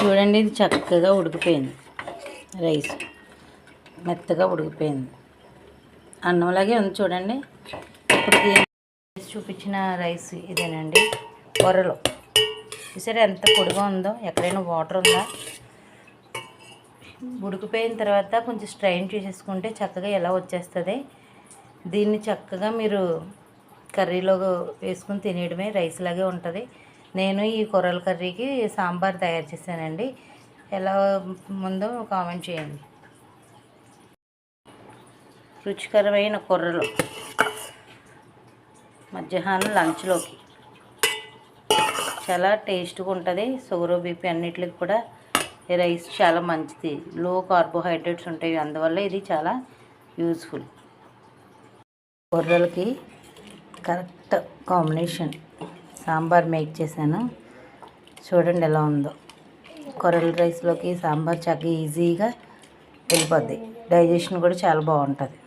చూడండి, ఇది చక్కగా ఉడికిపోయింది. రైస్ మెత్తగా ఉడికిపోయింది. అన్నంలాగే ఉంది చూడండి. ఇప్పుడు చూపించిన రైస్ ఇదేనండి. కొర్రలు చూసారా ఎంత పొడిగా ఉందో, ఎక్కడైనా వాటర్ ఉందా? ఉడికిపోయిన తర్వాత కొంచెం స్ట్రైన్ చేసేసుకుంటే చక్కగా ఎలా వచ్చేస్తుంది. దీన్ని చక్కగా మీరు కర్రీలో వేసుకుని తినేయడమే, రైస్ లాగే ఉంటుంది. నేను ఈ కొర్రల కర్రీకి సాంబార్ తయారు చేశానండి. ఎలా ఉందో కామెంట్ చేయండి. రుచికరమైన కొర్రలు మధ్యాహ్నం లంచ్లోకి చాలా టేస్ట్గా ఉంటుంది. షుగర్ బీపీ అన్నిటికి కూడా ఈ రైస్ చాలా మంచిది. లో కార్బోహైడ్రేట్స్ ఉంటాయి, అందువల్ల ఇది చాలా యూజ్ఫుల్. కొర్రలకి కరెక్ట్ కాంబినేషన్ సాంబార్ మేక్ చేశాను. చూడండి ఎలా ఉందో. కొర్రల రైస్లోకి సాంబార్ చక్కగా ఈజీగా వెళ్ళిపోద్ది. డైజెషన్ కూడా చాలా బాగుంటుంది.